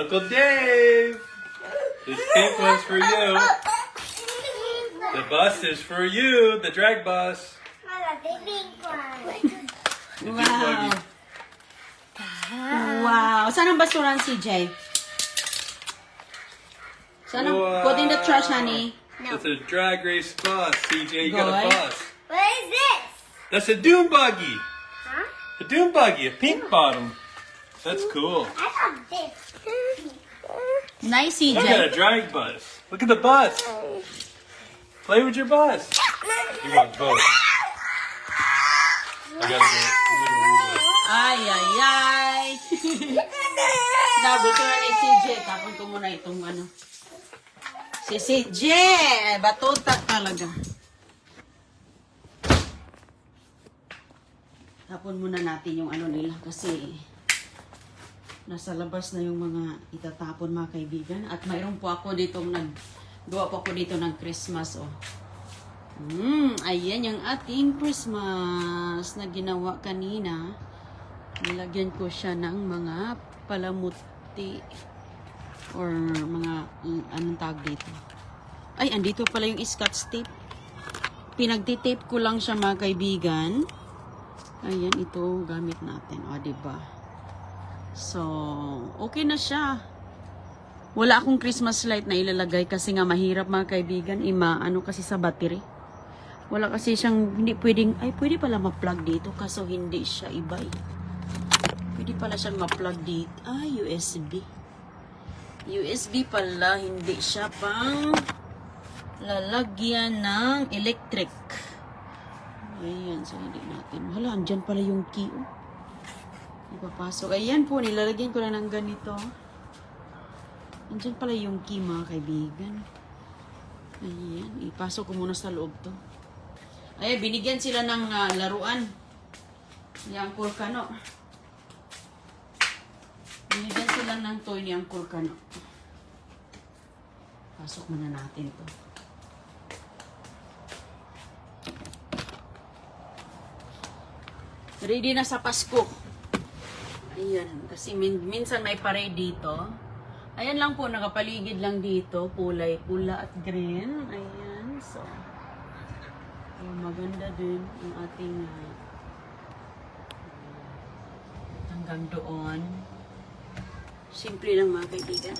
Uncle Dave! This pink one's for you. The bus is for you, the drag bus. The big one. The Wow. dune buggy. Wow. Saan ang basuran, CJ? Saan ang... Wow. Put in the trash, honey. No. It's a drag race bus. CJ, you got a Good. bus. What is this? That's a dune buggy. Huh? A dune buggy, a pink bottom. That's cool. I got this. Nice, Look at a CJ. drag bus. Look at the bus. Play with your bus. You want both. I gotta go. Ay, ay, ay. Nabuto na ni CJ. Tapon ko muna itong ano. Si CJ. Batuta talaga. Tapon muna natin yung ano nila kasi nasa labas na yung mga itatapon mga kaibigan. At mayroon po ako ditong gawa po ako dito ng Christmas. Oh. Ayan yung ating Christmas na ginawa kanina. Nilagyan ko siya ng mga palamuti or mga anong tawag dito. Ay, andito pala yung scotch tape. Pinagtitape ko lang siya mga kaibigan. Ayan, ito gamit natin. O, diba? So, okay na siya. Wala akong Christmas light na ilalagay kasi nga mahirap mga kaibigan. Ano kasi sa battery. Wala kasi siyang, hindi pwedeng, ay pwede pala ma-plug dito kaso hindi siya iba eh. Pwede pala siyang ma-plug dito. USB. USB pala, hindi siya pang lalagyan ng electric. Ayan, so hindi natin. Hala, andyan pala yung key. Oh. Ipapasok. Ayan po, nilalagyan ko na ng ganito. Andyan pala yung key mga kaibigan. Ayan, ipasok ko muna sa loob to. Ay, binigyan sila ng laruan. Yung Volcano. Binigyan sila ng toy ni Uncle Kano. Pasok muna natin to. Ready na sa Pasko. Ayan. Kasi minsan may parade dito. Ayan lang po, nakapaligid lang dito. Kulay pula at green. Ayan. So, maganda din ang ating hanggang doon. Simple lang mga kaibigan.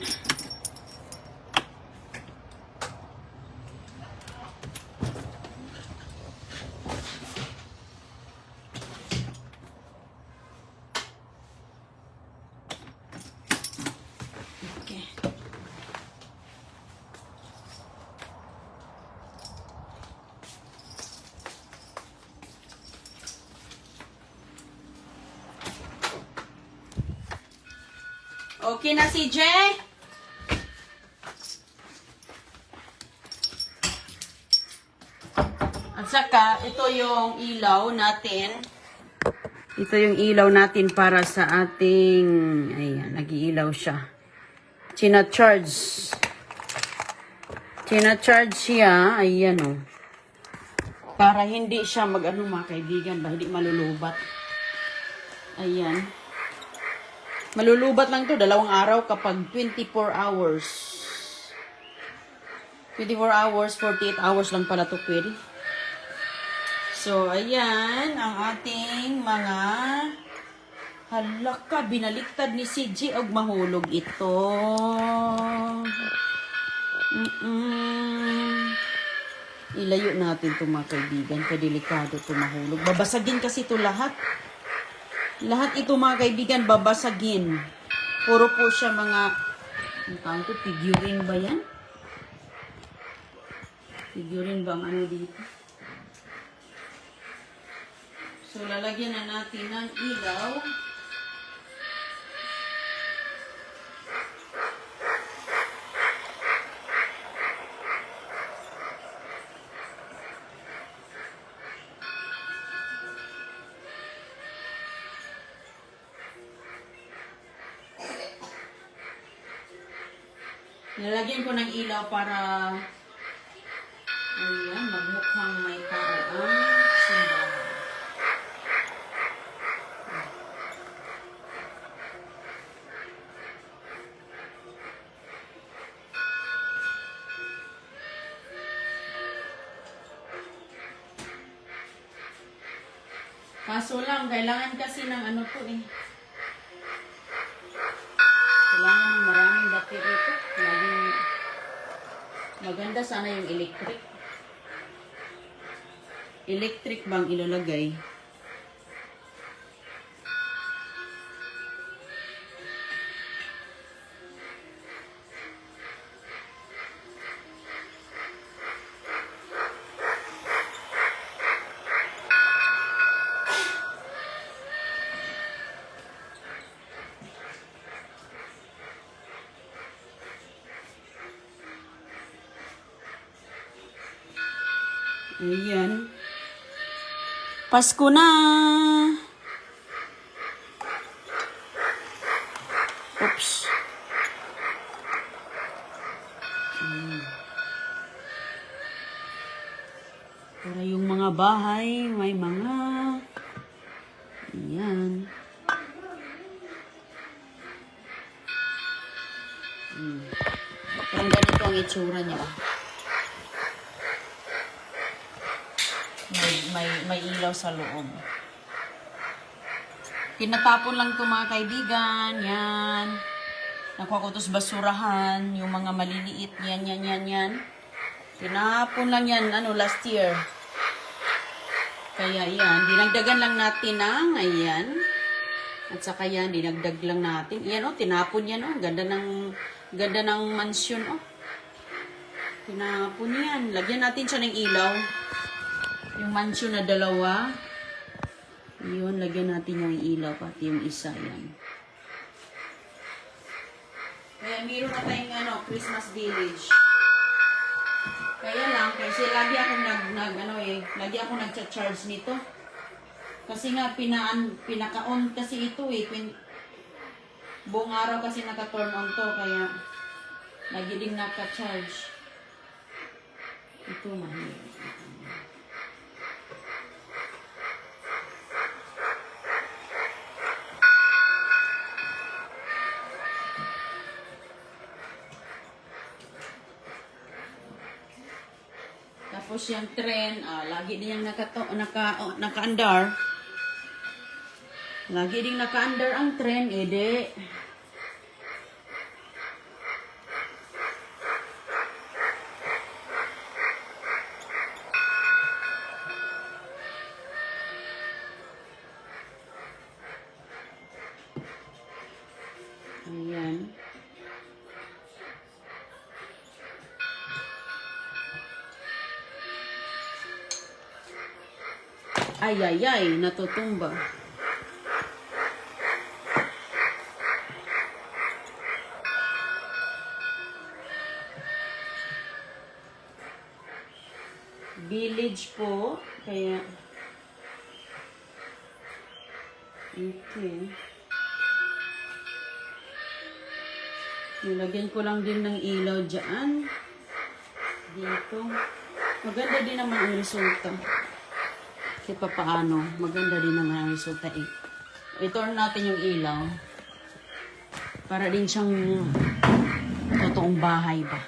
Okay. Okay na CJ? At saka, ito yung ilaw natin. Ito yung ilaw natin para sa ating, ayan, nag-iilaw siya. China-charge. China-charge siya, ayan o. Para hindi siya mag-ano mga kaibigan, ba, hindi malulubat. Ayan. Malulubat lang to 2 araw kapag 24 hours. 24 hours, 48 hours lang pala to pwede. So, ayan ang ating mga halaka, binaliktad ni CJ og mahulog ito. Ilayo natin ito mga kaibigan, kadelikado ito mahulog. Babasagin kasi ito lahat. Lahat ito mga kaibigan, babasagin. Puro po siya mga, ang tawag ko, figurine ba yan? Figurine ba ang ano dito? So, lalagyan na natin ng ilaw. Lalagyan ko ng ilaw para ayan, magmukhang may tao ang simbahan. Kaso lang, kailangan kasi ng ano to eh. Kailangan ng maraming battery ito. Laging maganda sana yung electric. Electric bang ilalagay? Ayan. Pasko na! Oops. Para yung mga bahay, may mga... Ayan. Parang ganito ang itsura niya. May ilaw sa loob. Tinatapon lang ito mga kaibigan. Yan. Nakuha ko ito sa basurahan. Yung mga maliliit. Yan. Tinapon lang yan. Last year. Kaya yan. Dinagdagan lang natin ng ayan. At saka yan. Dinagdag lang natin. Yan tinapon yan Ganda ng mansyon Tinapon yan. Lagyan natin siya ng ilaw. Yung mansyon na dalawa. Yun, lagyan natin yung ilaw. Pati yung isa yan. Kaya meron na tayong Christmas village. Kaya lang, kasi lagi akong lagi akong nagcha-charge nito. Kasi nga, pinaka-on kasi ito buong araw kasi naka-turn on to. Kaya, lagi ding naka-charge. Ito, mahirap. Tapos yung tren, lagi din yung naka-under. Lagi din naka-under ang tren, ede. Ayan. Ay, natutumba. Village po, kaya okay. Nilagyan ko lang din ng ilaw dyan. Dito. Maganda din naman ang resulta. Kasi paano, maganda din naman ang resulta I-turn natin yung ilaw. Para din siyang totoong bahay ba.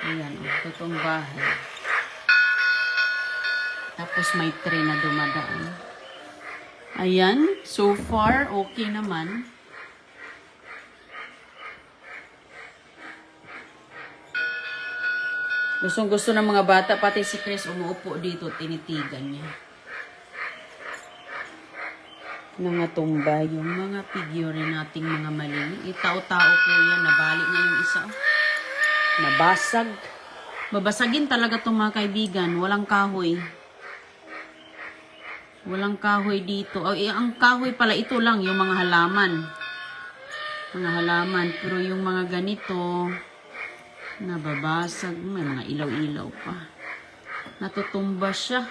Ayan, totoong bahay. Tapos may tren na dumadaan. Ayan, so far, okay naman. Gustong-gusto ng mga bata, pati si Chris umuupo dito, tinitigan niya. Nangatumba yung mga figure nating mga maliliit. Tao-tao po yan, nabali niya yung isa. Nabasag. Babasagin talaga itong mga kaibigan, walang kahoy. Walang kahoy dito. Ang kahoy pala, ito lang, yung mga halaman. Mga halaman, pero yung mga ganito... nababasag, may mga ilaw-ilaw pa. Natutumba siya.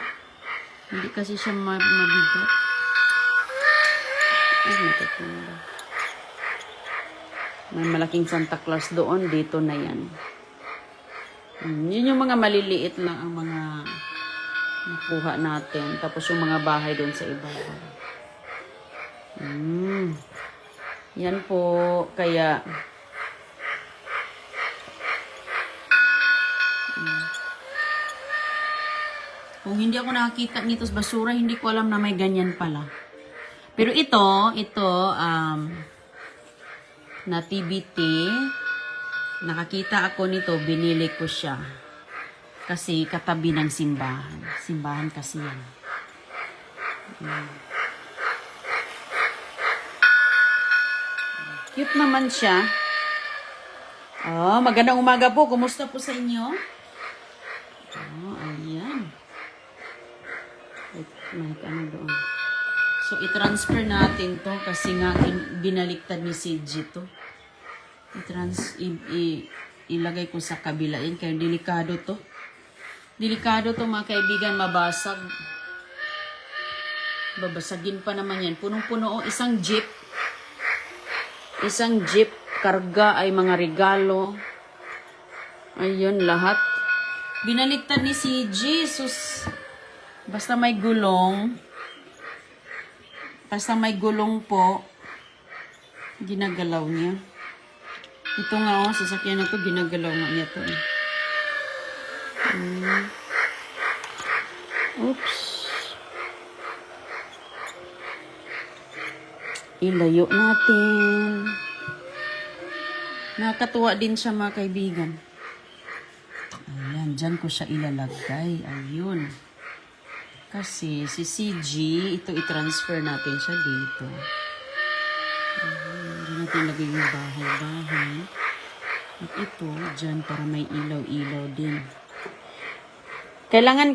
Hindi kasi siya mabigat. Ay, natutumba. May malaking Santa Claus doon, dito na yan. Yun yung mga maliliit lang ang mga nakuha natin. Tapos yung mga bahay doon sa ibabaw. Yan po, kaya Kung hindi ako nakakita nito sa basura, hindi ko alam na may ganyan pala. Pero ito, nativity, nakakita ako nito, binili ko siya. Kasi katabi ng simbahan. Simbahan kasi yan. Cute naman siya. Oh, magandang umaga po. Kumusta po sa inyo? Oh, ayan. May ano doon. So, i-transfer natin to kasi nga binaliktad ni CG to. Ilagay ko sa kabila yan kaya delikado to. Delikado to mga kaibigan, mabasag. Babasagin pa naman yan. Punong-puno. Isang jeep. Isang jeep. Karga ay mga regalo. Ayun, lahat. Binaliktad ni CG. Sus. Basta may gulong. Basta may gulong po. Ginagalaw niya. Ito nga sasakyan na to, ginagalaw nga niya to. Oops. Ilayo natin. Nakakatuwa din siya mga kaibigan. Ayan, dyan ko siya ilalagay. Ayun. Kasi si CG, ito i-transfer natin siya dito. Hindi natin lagay yung bahay-bahay. At ito, dyan para may ilaw-ilaw din. Kailangan,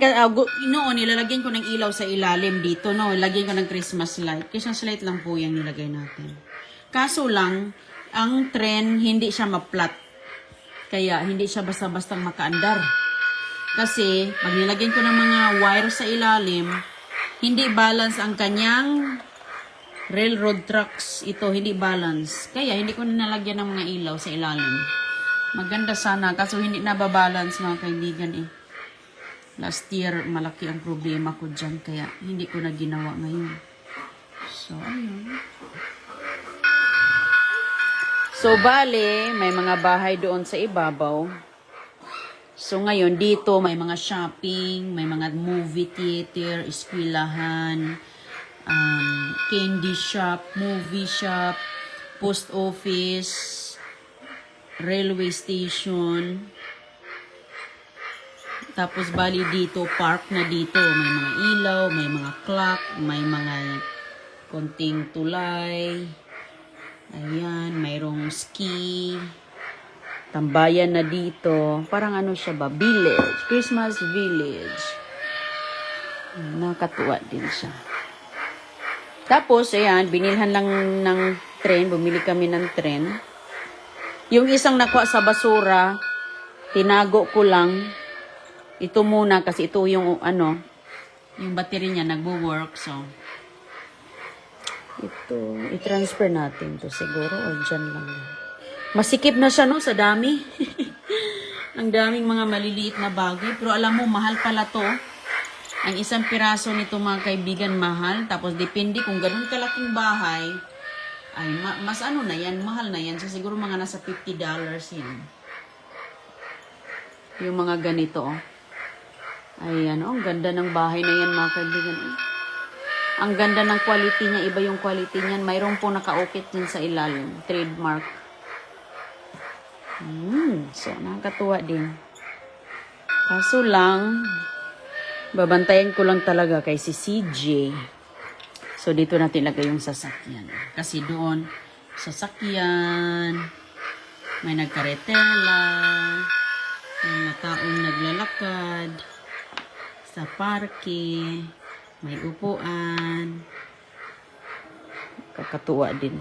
noon, nilalagyan ko ng ilaw sa ilalim dito, no? Lagyan ko ng Christmas light. Christmas light lang po yung nilagay natin. Kaso lang, ang tren, hindi siya ma-flat. Kaya, hindi siya basta-bastang makaandar. Kasi, pag nilagyan ko ng mga wire sa ilalim, hindi balance ang kanyang railroad tracks. Ito, hindi balance. Kaya, hindi ko nalagyan ng mga ilaw sa ilalim. Maganda sana, kaso hindi nababalance mga kaibigan eh. Last year, malaki ang problema ko dyan, kaya hindi ko na ginawa ngayon. So, ayun. So, bale, may mga bahay doon sa ibabaw. So, ngayon, dito may mga shopping, may mga movie theater, eskwelahan, candy shop, movie shop, post office, railway station. Tapos, bali dito, park na dito. May mga ilaw, may mga clock, may mga konting tulay. Ayan, mayroong ski. Tambayan na dito. Parang ano siya ba? Village. Christmas village. Nakatuwa din siya. Tapos, ayan, binilhan lang ng tren. Bumili kami ng tren. Yung isang nakuha sa basura, tinago ko lang. Ito muna kasi ito yung yung battery niya nagwo-work. So, ito, i-transfer natin to siguro o dyan lang. Masikip na siya, no? Sa dami. Ang daming mga maliliit na bagay. Pero alam mo, mahal pala to. Ang isang piraso nito, mga kaibigan, mahal. Tapos, depende kung ganun kalaking bahay, ay, mas ano na yan, mahal na yan. So, siguro mga nasa $50 yun. Yung mga ganito, oh. Ayan, oh. Ang ganda ng bahay na yan, mga kaibigan. Ang ganda ng quality niya. Iba yung quality niyan. Mayroon po nakaukit din sa ilalim. Trademark. So, nakakatuwa din. Kaso lang, babantayan ko lang talaga kay si CJ. So, dito natin lagay yung sasakyan. Kasi doon, sasakyan, may nagkaretela, may mga taong naglalakad, sa parke, may upuan. Kakatuwa din.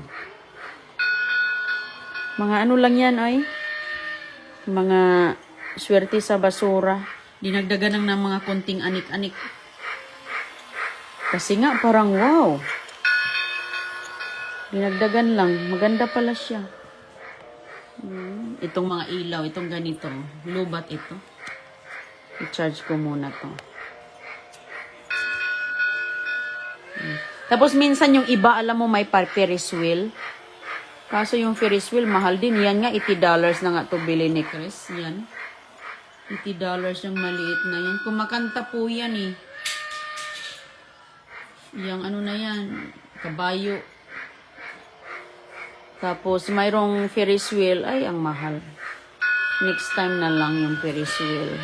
Mga ano lang yan ay mga swerte sa basura. Dinagdagan ng mga konting anik-anik. Kasi nga parang wow. Dinagdagan lang. Maganda pala siya. Itong mga ilaw, itong ganito. Lubat ito. I-charge ko muna to. Tapos minsan yung iba, alam mo may Ferris wheel. Kaso yung Ferris wheel, mahal din. Yan nga, $80 na nga to bili ni Chris. Yan. $80 yung maliit na yan. Kumakanta po yan eh. Yung ano na yan, kabayo. Tapos mayroong Ferris wheel. Ay, ang mahal. Next time na lang yung Ferris wheel.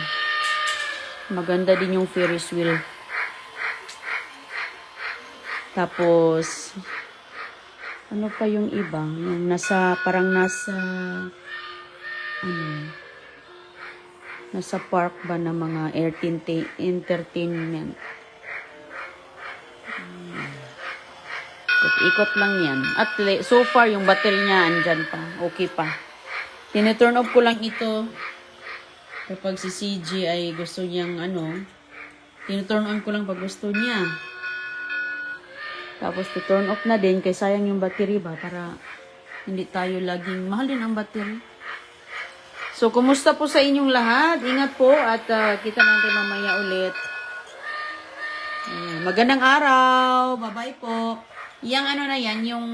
Maganda din yung Ferris wheel. Tapos, ano pa yung iba? Yung parang nasa park ba na mga entertainment. Ikot lang yan. At so far, yung battery niya andyan pa. Okay pa. Tine-turn off ko lang ito. Kapag si CG ay gusto niyang tine-turn on ko lang pag gusto niya. Tapos to-turn off na din, kaya sayang yung battery ba, para hindi tayo laging, mahal din ang battery. So, kumusta po sa inyong lahat? Ingat po at kita natin mamaya ulit. Magandang araw! Bye-bye po! Yang na yan, yung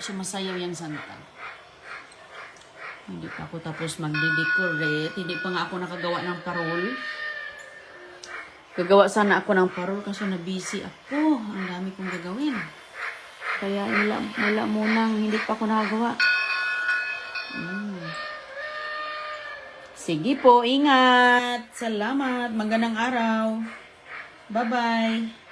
sumasayaw yung Santa. Hindi pa ako tapos magdi-decorate. Hindi pa nga ako nakagawa ng parol. Gagawa sana ako ng parol kasi na-busy ako. Ang dami kong gagawin. Kaya wala munang hindi pa ako nakagawa. Sige po, ingat. Salamat. Magandang araw. Bye-bye.